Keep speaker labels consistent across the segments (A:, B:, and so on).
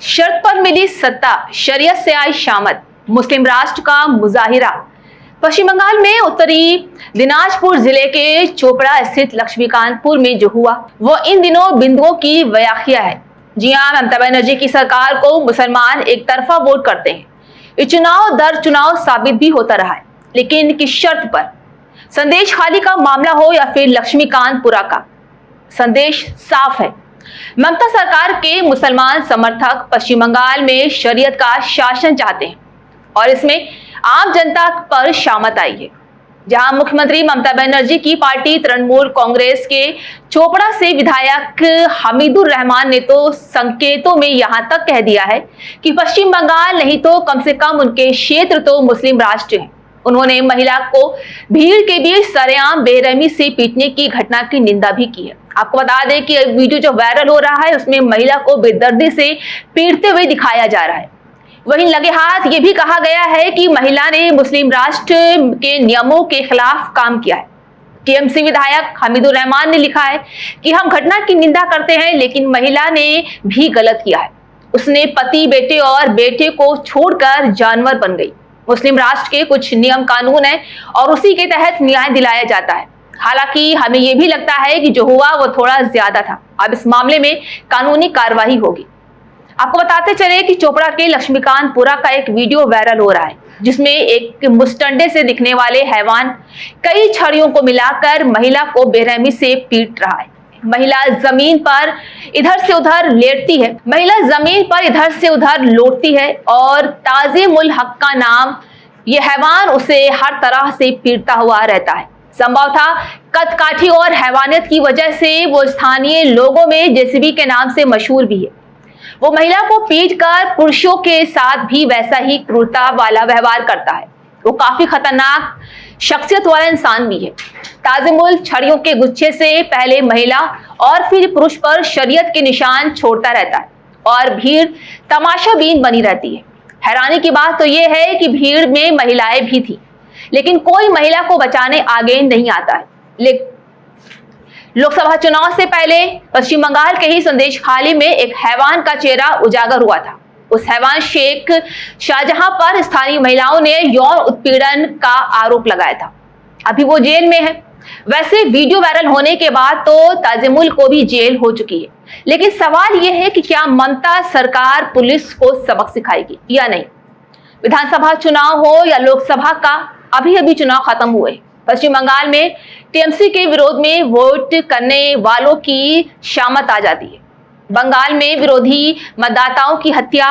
A: शर्त पर मिली सत्ता, शरीयत से आई शामत, मुस्लिम राष्ट्र का मुजाहिरा। पश्चिम बंगाल में उत्तरी दिनाजपुर जिले के चोपड़ा स्थित लक्ष्मीकांतपुर में जो हुआ वो इन दिनों बिंदुओं की व्याख्या है। जी हाँ, ममता बनर्जी की सरकार को मुसलमान एक तरफा वोट करते हैं। ये चुनाव दर चुनाव साबित भी होता रहा है, लेकिन किस शर्त पर? संदेश खाली का मामला हो या फिर लक्ष्मीकांतपुरा का, संदेश साफ है। ममता सरकार के मुसलमान समर्थक पश्चिम बंगाल में शरीयत का शासन चाहते हैं और इसमें आम जनता पर शामत आई है। जहां मुख्यमंत्री ममता बनर्जी की पार्टी तृणमूल कांग्रेस के चोपड़ा से विधायक हमीदुर रहमान ने तो संकेतों में यहां तक कह दिया है कि पश्चिम बंगाल नहीं तो कम से कम उनके क्षेत्र तो मुस्लिम राष्ट्र है। उन्होंने महिला को भीड़ के बीच सरेआम बेरहमी से पीटने की घटना की निंदा भी की है। आपको बता दें कि वीडियो जो वायरल हो रहा है उसमें महिला को बेदर्दी से पीटते हुए दिखाया जा रहा है। वहीं लगे हाथ ये भी कहा गया है कि महिला ने मुस्लिम राष्ट्र के नियमों के खिलाफ काम किया है। टीएमसी विधायक हमीदुर रहमान ने लिखा है कि हम घटना की निंदा करते हैं, लेकिन महिला ने भी गलत किया है। उसने पति, बेटे और बेटे को छोड़कर जानवर बन गई। मुस्लिम राष्ट्र के कुछ नियम कानून है और उसी के तहत न्याय दिलाया जाता है। हालांकि हमें यह भी लगता है कि जो हुआ वो थोड़ा ज्यादा था। अब इस मामले में कानूनी कार्रवाई होगी। आपको बताते चले कि चोपड़ा के लक्ष्मीकांतपुरा का एक वीडियो वायरल हो रहा है, जिसमें एक मुस्टंडे से दिखने वाले हैवान कई छड़ियों को मिलाकर महिला को बेरहमी से पीट रहा है। महिला जमीन पर इधर से उधर लेटती है, महिला जमीन पर इधर से उधर लौटती है और ताज़िमुल हक का नाम ये हैवान उसे हर तरह से पीटता हुआ रहता है। संभव था कदकाठी और हैवानियत की वजह से वो स्थानीय लोगों में जेसीबी के नाम से मशहूर भी है। वो महिला को पीटकर पुरुषों के साथ भी वैसा ही क्रूरता वाला व्यवहार करता है। वो काफी खतरनाक शख्सियत वाला इंसान भी है। ताज़िमुल छड़ियों के गुच्छे से पहले महिला और फिर पुरुष पर शरीयत के निशान छोड़ता रहता है और भीड़ तमाशाबीन बनी रहती है। हैरानी की बात तो यह है कि भीड़ में महिलाएं भी थी, लेकिन कोई महिला को बचाने आगे नहीं आता है। लोकसभा चुनाव से पहले पश्चिम बंगाल के ही संदेश खाली में एक हैवान का चेहरा उजागर हुआ था। उस हैवान शेख शाहजहां पर स्थानीय महिलाओं ने यौन उत्पीड़न का आरोप लगाया था। अभी वो जेल में है। वैसे वीडियो वायरल होने के बाद तो ताज़िमुल को भी जेल हो चुकी है, लेकिन सवाल यह है कि क्या ममता सरकार पुलिस को सबक सिखाएगी या नहीं। विधानसभा चुनाव हो या लोकसभा का, अभी चुनाव खत्म हुए। पश्चिम बंगाल में टीएमसी के विरोध में वोट करने वालों की शामत आ जाती है। बंगाल में विरोधी मतदाताओं की हत्या,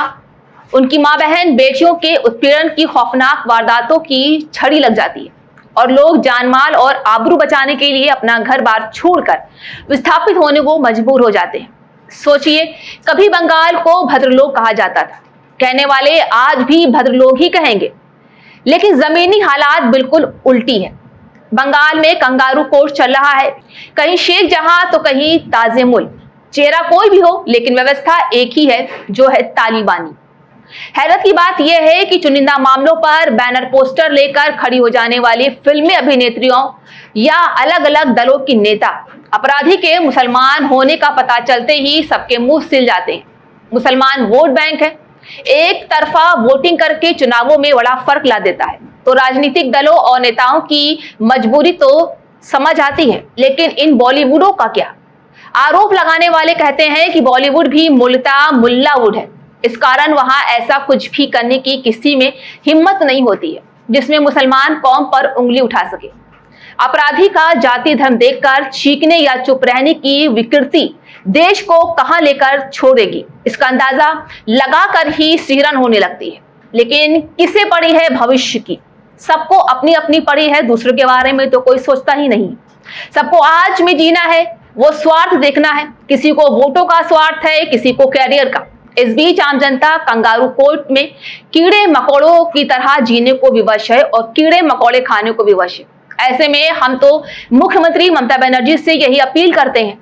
A: उनकी मां बहन बेटियों के उत्पीड़न की खौफनाक वारदातों की छड़ी लग जाती है और लोग जानमाल और आबरू बचाने के लिए अपना घर बार छोड़कर विस्थापित होने को मजबूर हो जाते हैं। सोचिए, कभी बंगाल को भद्रलोक कहा जाता था, कहने वाले आज भी भद्रलोक ही कहेंगे, लेकिन जमीनी हालात बिल्कुल उल्टी है। बंगाल में कंगारू कोर्ट चल रहा है, कहीं शेख जहां तो कहीं ताज़िमुल। चेहरा कोई भी हो, लेकिन व्यवस्था एक ही है, जो है तालिबानी। हैरत की बात यह है कि चुनिंदा मामलों पर बैनर पोस्टर लेकर खड़ी हो जाने वाली फिल्मी अभिनेत्रियों या अलग अलग दलों की नेता अपराधी के मुसलमान होने का पता चलते ही सबके मुंह सिल जाते हैं। मुसलमान वोट बैंक है, एक तरफा वोटिंग करके चुनावों में बड़ा फर्क ला देता है, तो राजनीतिक दलों और नेताओं की मजबूरी तो समझ आती है। लेकिन इन बॉलीवुडों का क्या? आरोप लगाने वाले कहते हैं कि बॉलीवुड भी मूलतः मुल्लावुड है। इस कारण वहां ऐसा कुछ भी करने की किसी में हिम्मत नहीं होती है जिसमें मुसलमान कौम पर उंगली उठा सके। अपराधी का जाति धर्म देखकर चीखने या चुप रहने की विकृति देश को कहां लेकर छोड़ेगी, इसका अंदाजा लगाकर ही सिहरन होने लगती है। लेकिन किसे पड़ी है भविष्य की? सबको अपनी अपनी पड़ी है, दूसरों के बारे में तो कोई सोचता ही नहीं। सबको आज में जीना है, वो स्वार्थ देखना है। किसी को वोटों का स्वार्थ है, किसी को कैरियर का। इस बीच आम जनता कंगारू कोर्ट में कीड़े मकोड़ों की तरह जीने को विवश है और कीड़े मकोड़े खाने को विवश है। ऐसे में हम तो मुख्यमंत्री ममता बनर्जी से यही अपील करते हैं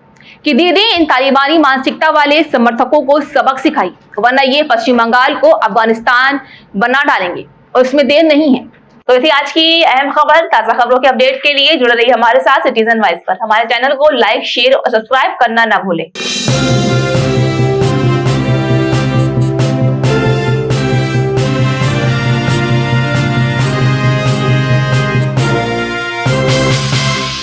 A: कि दीदी इन तालिबानी मानसिकता वाले समर्थकों को सबक सिखाई, वरना ये पश्चिम बंगाल को अफगानिस्तान बना डालेंगे और इसमें देर नहीं है। तो ऐसी आज की अहम खबर, ताजा खबरों के अपडेट के लिए जुड़े रहिए हमारे साथ सिटीजन वॉइस पर। हमारे चैनल को लाइक, शेयर और सब्सक्राइब करना ना भूलें।